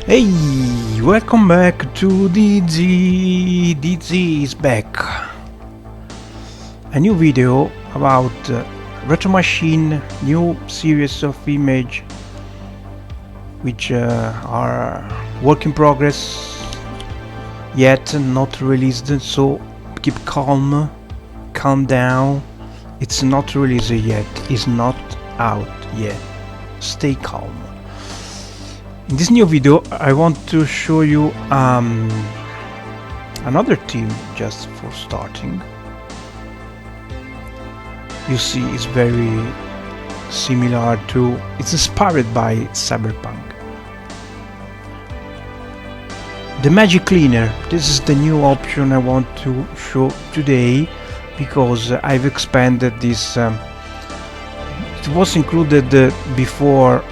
Hey, welcome back to DZ. DZ is back. A new video about Retro Machine, new series of image which are work in progress, yet not released. So keep calm down. It's not released yet. It's not out yet. Stay calm. In this new video I want to show you another theme just for starting. You see, it's very similar to, it's inspired by Cyberpunk. The Magic Cleaner, this is the new option I want to show today because I've expanded this. It was included before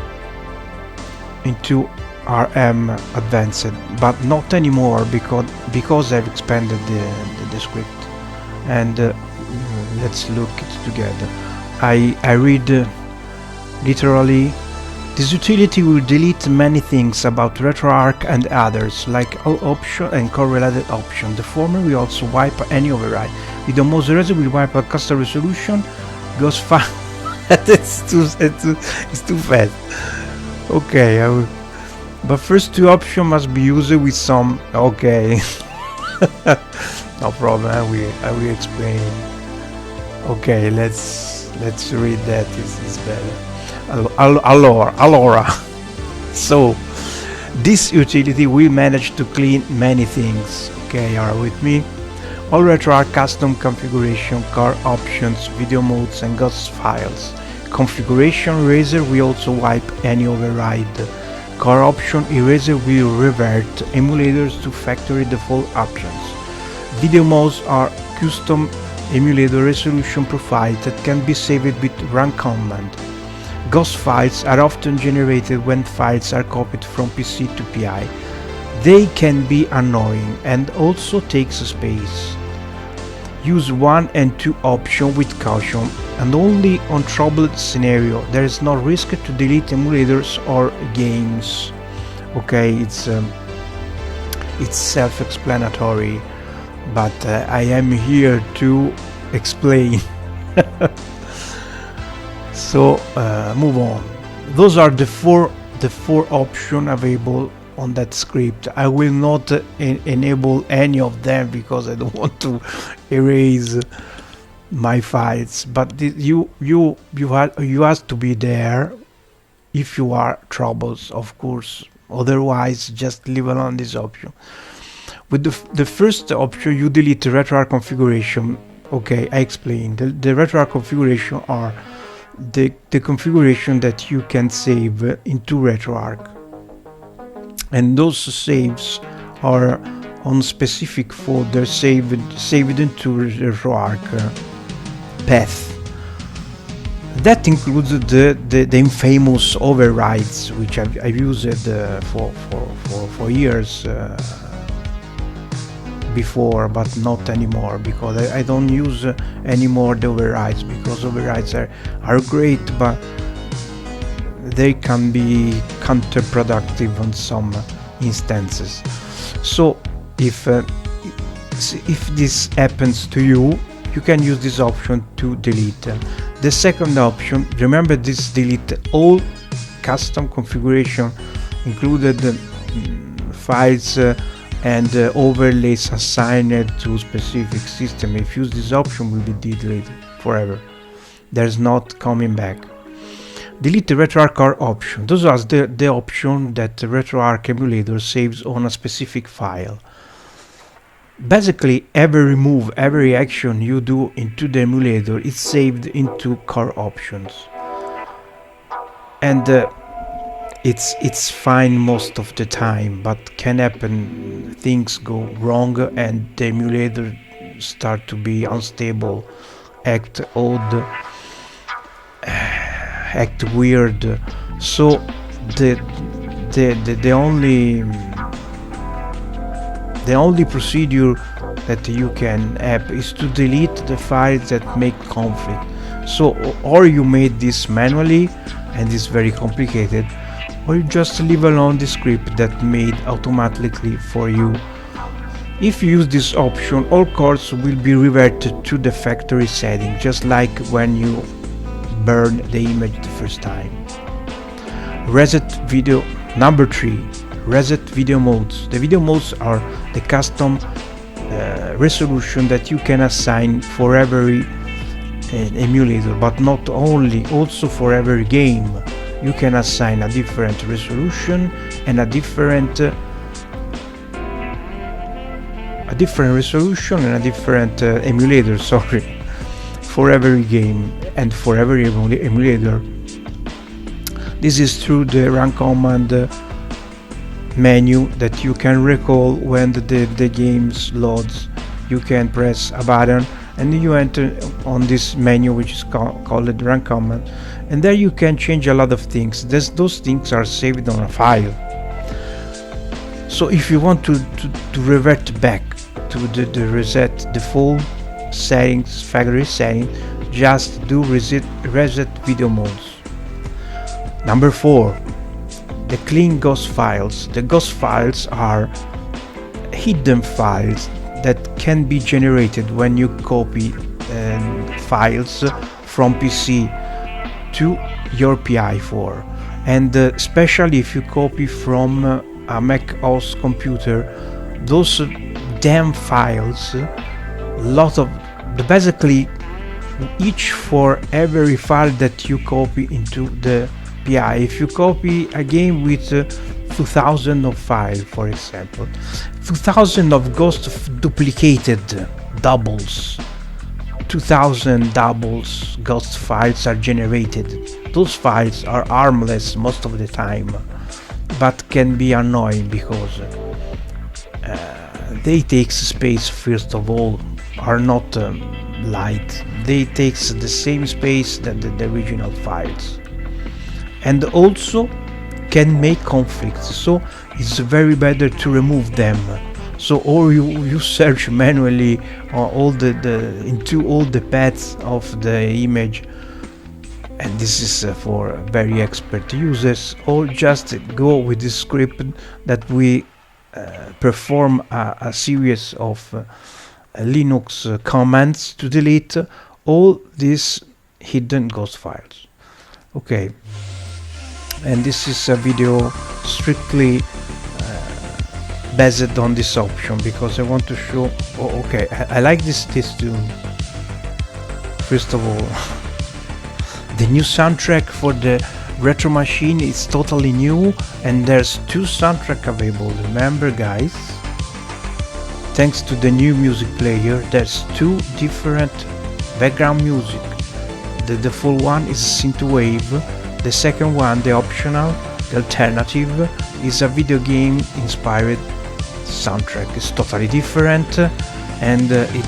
into RM Advanced, but not anymore because I've expanded the script. And let's look it together. I read literally, this utility will delete many things about Retroarch and others, like all option and correlated option. The former will also wipe any override. With the most eraser will wipe a custom resolution, goes fast. it's too fast. Okay, but first two options must be used with some. Okay, no problem. I will explain. Okay, let's read that. It's better. Allora. So this utility will manage to clean many things. Okay, are with me? All Retroarch custom configuration, car options, video modes, and ghost files. Configuration eraser will also wipe any override. Car option eraser will revert emulators to factory default options. Video modes are custom emulator resolution profiles that can be saved with run command. Ghost files are often generated when files are copied from PC to PI. They can be annoying and also takes space. Use 1 and 2 option with caution, and only on troubled scenario. There is no risk to delete emulators or games. Okay, it's self-explanatory, but I am here to explain. So move on. Those are the four options available on that script. I will not enable any of them because I don't want to erase my files, but you have to be there if you are troubles, of course. Otherwise, just leave alone this option. With the first option, you delete the Retroarch configuration. Okay, I explained. The Retroarch configuration are the configuration that you can save into Retroarch, and those saves are on specific folder saved into Retroarch path. That includes the infamous overrides, which I've used for years before, but not anymore, because I don't use anymore the overrides, because overrides are great, but they can be counterproductive on some instances. So if this happens to you, you can use this option to delete them. The second option, remember, this delete all custom configuration, included files and overlays assigned to specific system. If you use this option, will be deleted forever. There's not coming back. Delete the Retroarch car option. Those are the option that the Retroarch emulator saves on a specific file. Basically, every action you do into the emulator is saved into car options, and it's fine most of the time, but can happen things go wrong and the emulator start to be unstable, act odd, act weird. So the only procedure that you can have is to delete the files that make conflict. So or you made this manually, and it's very complicated, or you just leave alone the script that made automatically for you. If you use this option, all cores will be reverted to the factory setting, just like when you burn the image the first time. Reset video. Number 3. Reset video modes. The video modes are the custom resolution that you can assign for every emulator, but not only, also for every game. You can assign a different resolution and a different emulator, sorry, for every game and for every emulator. This is through the run command menu that you can recall when the game loads. You can press a button and you enter on this menu, which is called run command, and there you can change a lot of things. Those things are saved on a file. So if you want to revert back to the reset default settings, factory settings, just do reset video modes. Number 4. The clean ghost files. The ghost files are hidden files that can be generated when you copy files from PC to your PI4, and especially if you copy from a Mac OS computer, those damn files, basically each for every file that you copy into the PI. If you copy a game with 2000 of files, for example, 2000 of ghost duplicated doubles, 2000 doubles ghost files are generated. Those files are harmless most of the time, but can be annoying because they take space. First of all, are not light. They take the same space that the original files, and also can make conflicts, so it's very better to remove them. So, or you search manually into all the paths of the image, and this is for very expert users, or just go with the script that we perform a series of Linux commands to delete all these hidden ghost files. Okay. And this is a video strictly based on this option because I want to show. Oh, okay, I like this tune. First of all, the new soundtrack for the Retro Machine is totally new, and there's 2 soundtracks available. Remember, guys, thanks to the new music player, there's 2 different background music. The full one is synthwave. The second one, the optional, the alternative, is a video game inspired soundtrack. It's totally different, and it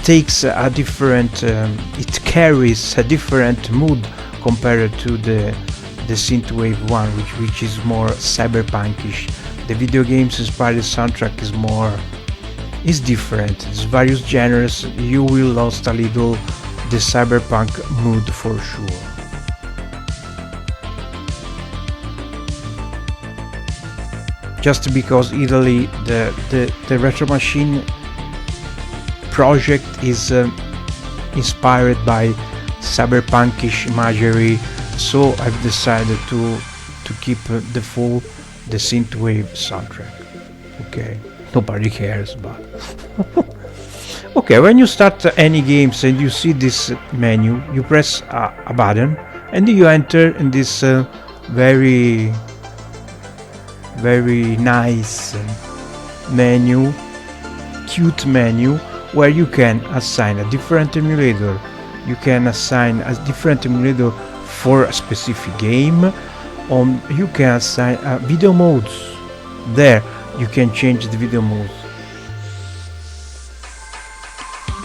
takes a different, it carries a different mood compared to the synthwave one, which is more cyberpunkish. The video games inspired soundtrack is different. It's various genres. You will lost a little the cyberpunk mood for sure. Just because Italy, the Retro Machine project is inspired by cyberpunkish imagery, so I've decided to keep the synthwave soundtrack. Okay, nobody cares, but okay, when you start any games and you see this menu, you press a button and you enter in this very nice menu, cute menu, where you can assign a different emulator. You can assign a different emulator for a specific game, you can assign video modes. There you can change the video modes,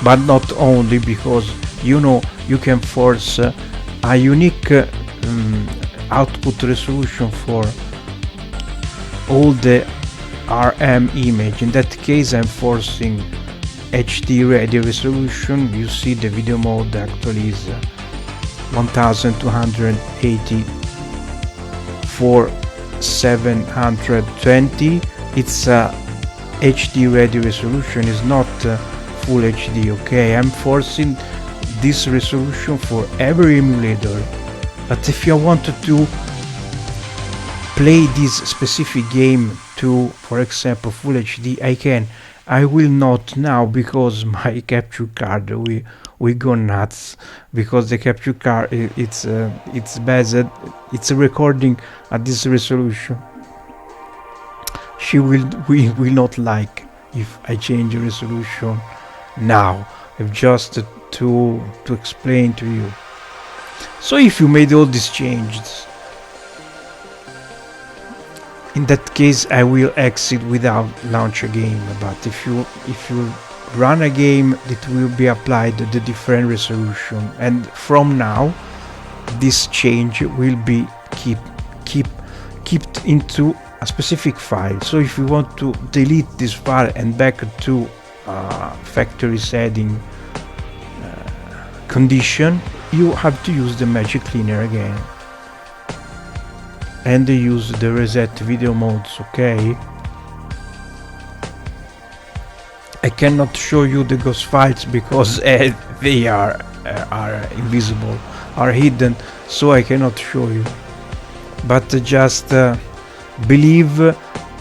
but not only, because you can force a unique output resolution for all the RM image. In that case, I'm forcing HD ready resolution. You see the video mode actually is 1280 for 720. It's HD ready resolution, is not full HD. Okay, I'm forcing this resolution for every emulator, but if you wanted to play this specific game to, for example, full HD, I can. I will not now because my capture card we go nuts, because the capture card it's based, it's a recording at this resolution. We will not like if I change the resolution now. I've just to explain to you. So if you made all these changes, in that case I will exit without launch a game. But if you run a game, it will be applied the different resolution, and from now this change will be kept into a specific file. So if you want to delete this file and back to factory setting condition, you have to use the Magic Cleaner again and use the reset video modes. Okay, I cannot show you the ghost files because they are invisible, are hidden, so I cannot show you. But just believe,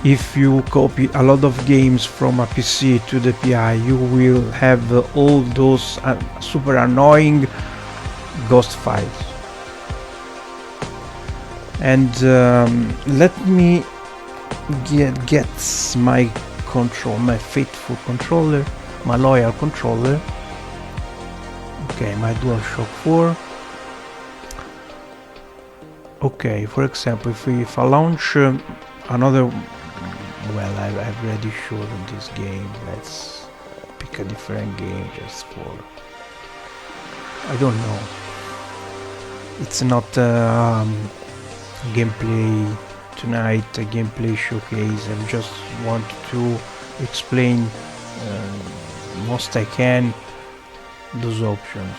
if you copy a lot of games from a PC to the PI, you will have all those super annoying ghost files. And let me get my control, my faithful controller, my loyal controller. Okay, my DualShock 4. Okay, for example, if I launch another, well, I've already showed this game. Let's pick a different game just for, I don't know, it's not gameplay tonight, a gameplay showcase. I just want to explain most I can those options.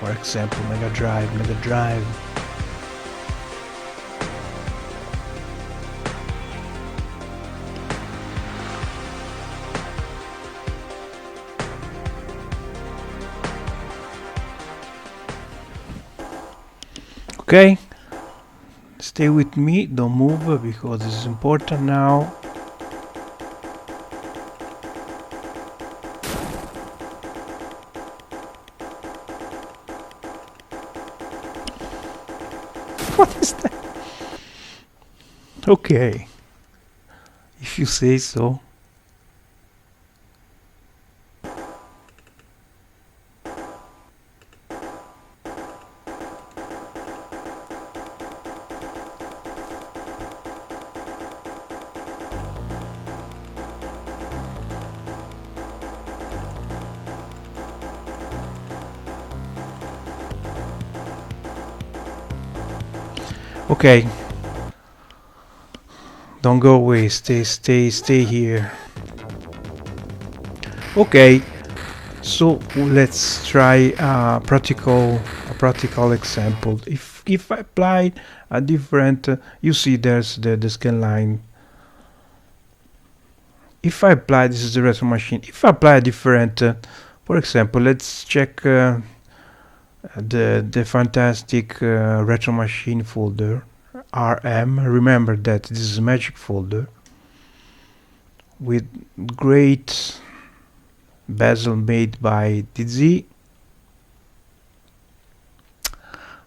For example, Mega Drive. Okay, stay with me, don't move, because this is important now. What is that? Okay, if you say so. Okay, don't go away, stay here. Okay, so let's try a practical example. If I apply a different, you see there's the scan line. If I apply, this is the retro machine. If I apply a different, for example, let's check the fantastic retro machine folder, RM. Remember that this is a magic folder with great bezel made by DZ.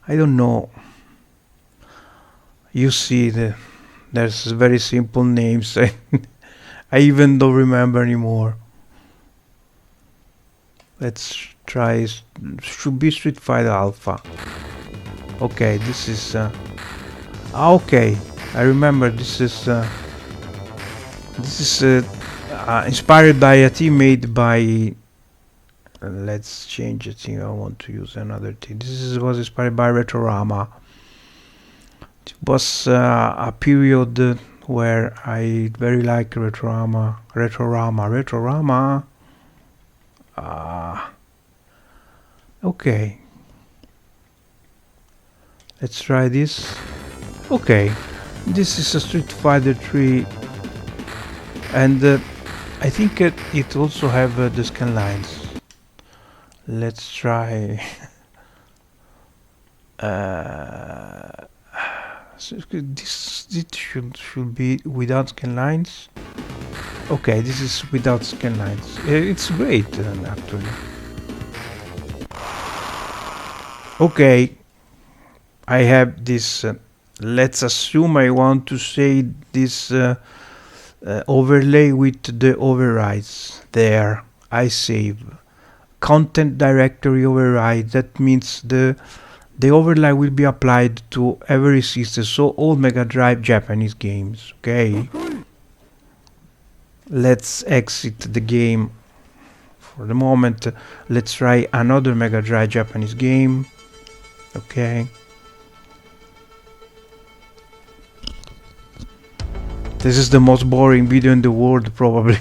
I don't know, you see there's very simple names. I even don't remember anymore. Let's try, should be Street Fighter Alpha. Okay, this is okay, I remember this is inspired by a team made by let's change the thing. I want to use another thing. Was inspired by Retroarch. It was a period where I very like Retroarch. Okay, let's try this. Okay, this is a Street Fighter 3, and I think it also have the scan lines. Let's try. So this should be without scan lines. Okay, this is without scan lines. It's great actually. Okay, I have this. Let's assume I want to say this overlay with the overrides. There, I save content directory override. That means the overlay will be applied to every system, so all Mega Drive Japanese games. Okay, let's exit the game for the moment. Let's try another Mega Drive Japanese game. Okay, this is the most boring video in the world probably.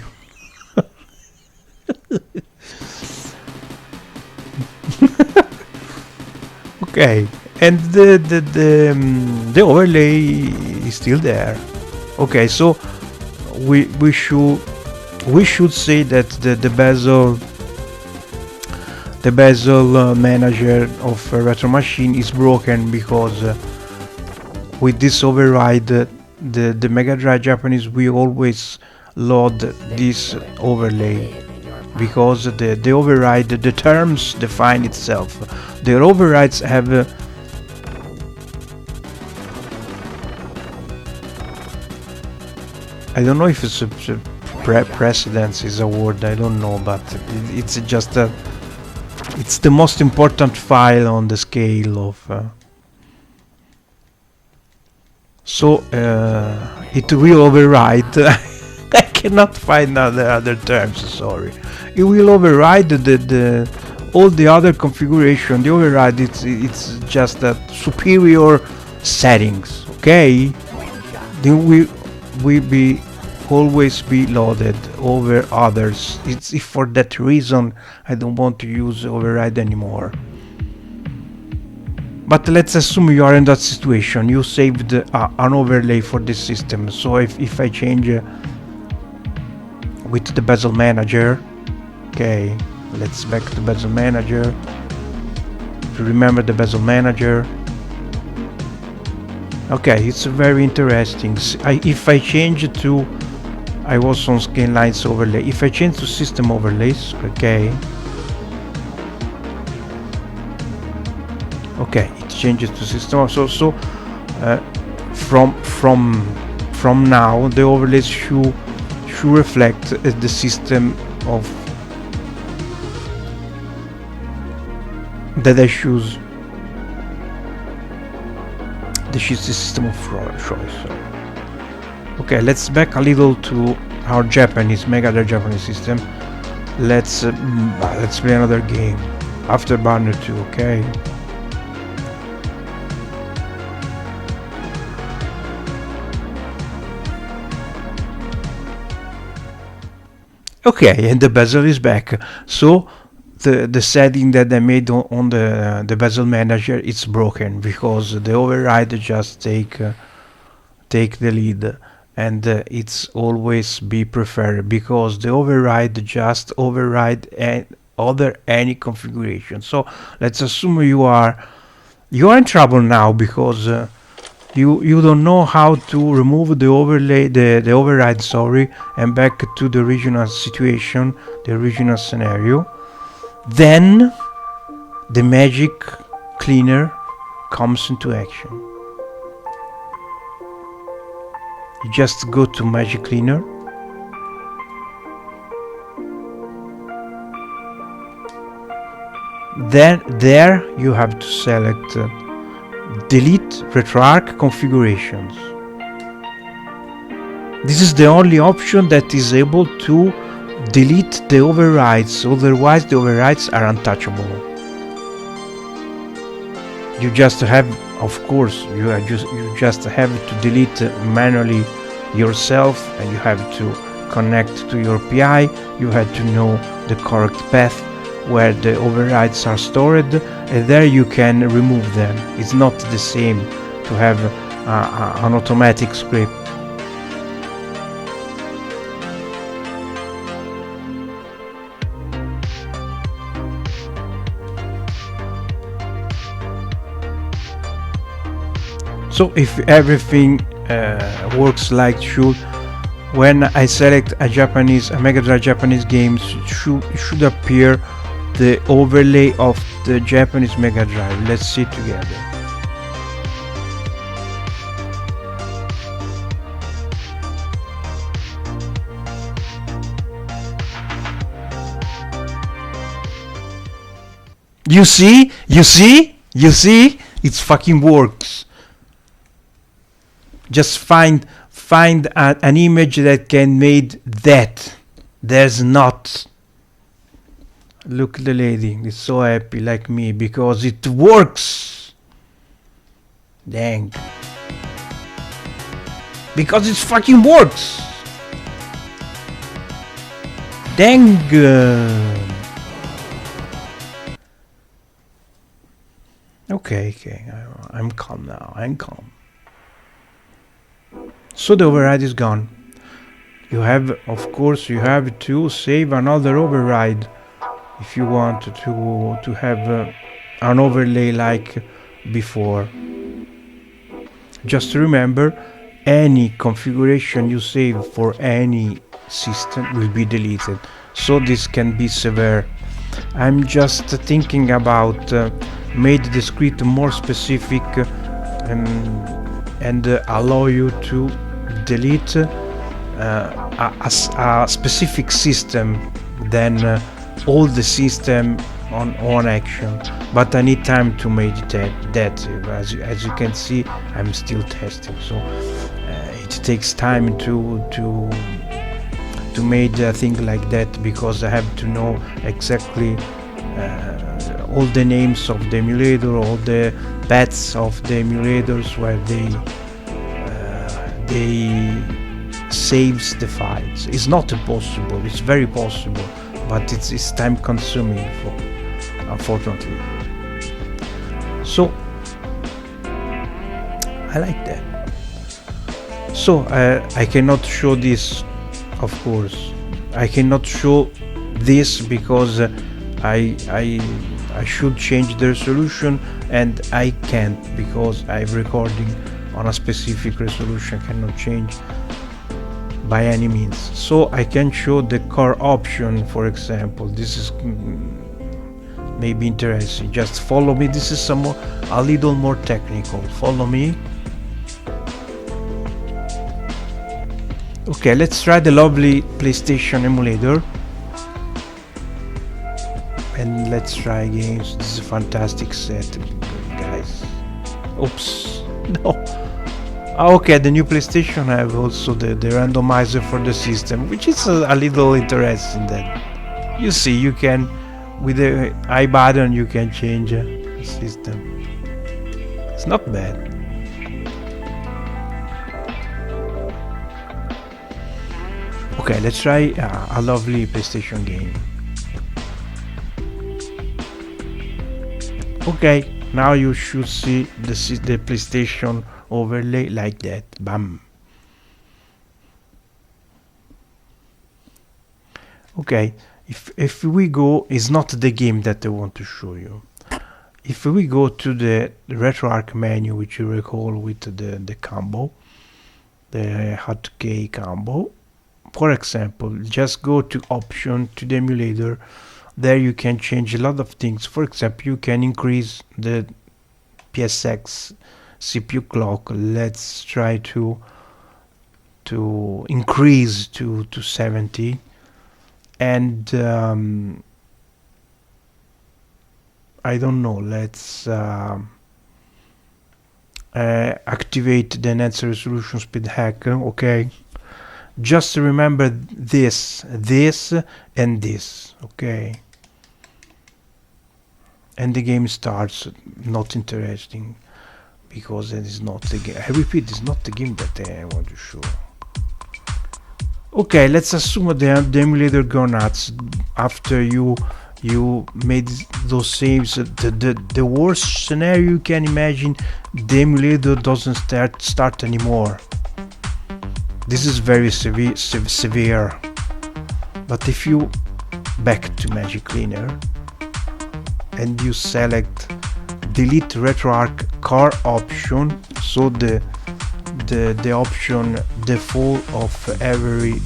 Okay, and the overlay is still there. Okay, so we should say that the bezel manager of a retro machine is broken, because with this override the Mega Drive Japanese will always load this overlay, because the override, the terms define itself. The overrides have I don't know if it's a precedence is a word, I don't know, but it's just it's the most important file on the scale of so it will override. I cannot find other terms, sorry. It will override the all the other configuration. The override, it's just that superior settings. Okay, then we be always be loaded over others. It's if for that reason I don't want to use override anymore. But let's assume you are in that situation. You saved an overlay for this system. So if I change with the bezel manager, okay, let's back to bezel manager to remember the bezel manager. Okay, it's very interesting. If I change to, I was on scan lines overlay. If I change to system overlays, okay, it changes to system. So from now the overlays should reflect the system of that I choose. The system of choice. Okay, let's back a little to our Japanese Mega Drive Japanese system. Let's play another game after Banner 2. Okay. Okay, and the bezel is back. So the setting that I made on the bezel manager, it's broken, because the override just take the lead, and it's always be preferred, because the override just override any configuration. So let's assume you are in trouble now, because you don't know how to remove the overlay, the override, sorry, and back to the original situation, the original scenario. Then the magic cleaner comes into action. You just go to magic cleaner, then there you have to select delete Retroarch configurations. This is the only option that is able to delete the overrides, otherwise the overrides are untouchable. You just have, of course, you just have to delete manually yourself, and you have to connect to your PI. You have to know the correct path where the overrides are stored, and there you can remove them. It's not the same to have an automatic script. So if everything works like should, when I select a Mega Drive Japanese game, should appear the overlay of the Japanese Mega Drive. Let's see together. You see? You see? You see? It fucking works. Just find an image that can made that. There's not. Look, the lady is so happy like me because it works. Dang. Because it fucking works. Dang. Okay, I'm calm now. I'm calm. So the override is gone. You have, of course, you have to save another override if you want to have an overlay like before. Just remember, any configuration you save for any system will be deleted. So this can be severe. I'm just thinking about made the script more specific and allow you to delete a specific system than all the system on action. But I need time to make that. As you can see, I'm still testing, so it takes time to make a thing like that, because I have to know exactly all the names of the emulator, all the paths of the emulators where they saves the files. It's not impossible, it's very possible, but it's time consuming, unfortunately. So I like that. So I cannot show this, of course. I cannot show this because I should change the resolution, and I can't because I'm recording on a specific resolution, cannot change by any means. So I can show the core option, for example. This is maybe interesting. Just follow me. This is a little more technical. Follow me. Okay, let's try the lovely PlayStation emulator. And let's try games. This is a fantastic set, guys. Oops, no. Okay, the new PlayStation have also the randomizer for the system, which is a little interesting. That you see, you can, with the I button, you can change the system. It's not bad. Okay, let's try a lovely PlayStation game. Okay, now you should see the PlayStation overlay like that. Bam. Okay, if we go, it's not the game that I want to show you. If we go to the Retroarch menu, which you recall with the combo, the hotkey combo, for example, just go to option, to the emulator. There you can change a lot of things. For example, you can increase the PSX CPU clock. Let's try to increase to 70, and I don't know, let's activate the enhanced resolution speed hack. Okay, just remember this and this. Okay, and the game starts. Not interesting, because it is not the game. I repeat, it's not the game that I want to show. Okay, let's assume the emulator go nuts after you you made those saves. The worst scenario you can imagine, the emulator doesn't start anymore. This is very severe. But if you back to Magic Cleaner and you select delete Retroarch car option, so the option default of every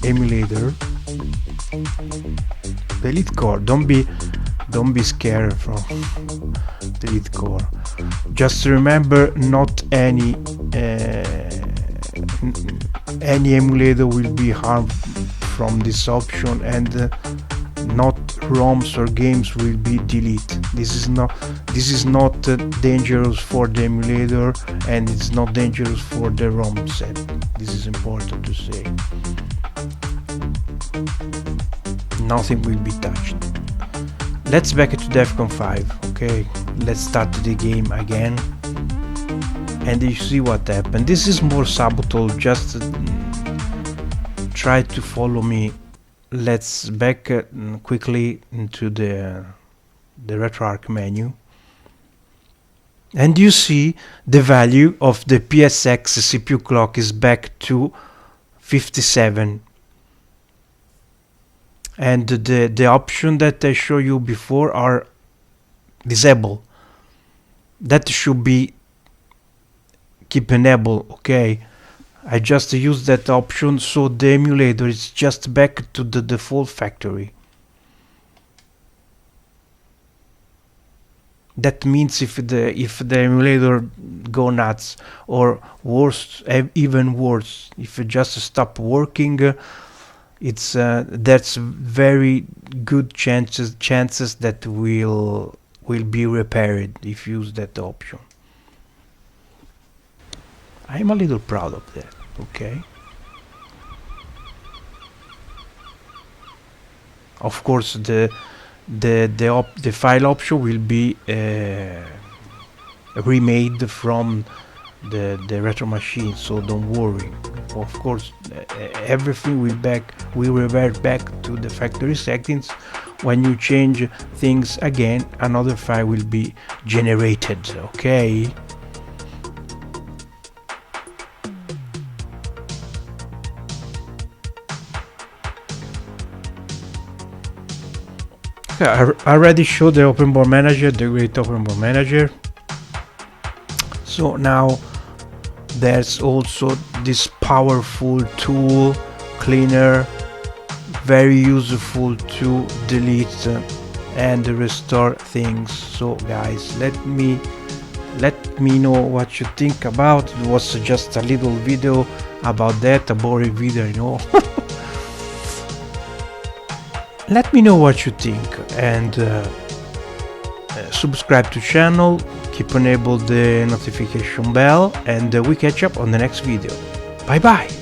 emulator, delete core. Don't be scared from delete core. Just remember, not any emulator will be harmed from this option, and not ROMs or games will be deleted. This is not dangerous for the emulator, and it's not dangerous for the ROM set. This is important to say. Nothing will be touched. Let's back to Defcon 5. Okay, let's start the game again, and you see what happened. This is more subtle. Just try to follow me. Let's back quickly into the Retroarch menu, and you see the value of the PSX CPU clock is back to 57, and the option that I showed you before are disabled. That should be keep enabled. Okay, I just used that option, so the emulator is just back to the default factory. That means if the emulator go nuts, or worse, even worse, if it just stop working, it's that's very good chances that will be repaired if you use that option. I'm a little proud of that. Okay. Of course, the file option will be remade from the retro machine, so don't worry. Of course, everything will revert back to the factory settings. When you change things again, another file will be generated. Okay. I already showed the open board manager, the great open board manager. So now there's also this powerful tool, cleaner, very useful to delete and restore things. So guys, let me know what you think about it. Was just a little video about that, a boring video, you know. Let me know what you think, and subscribe to channel, keep enable the notification bell, and we catch up on the next video. Bye bye.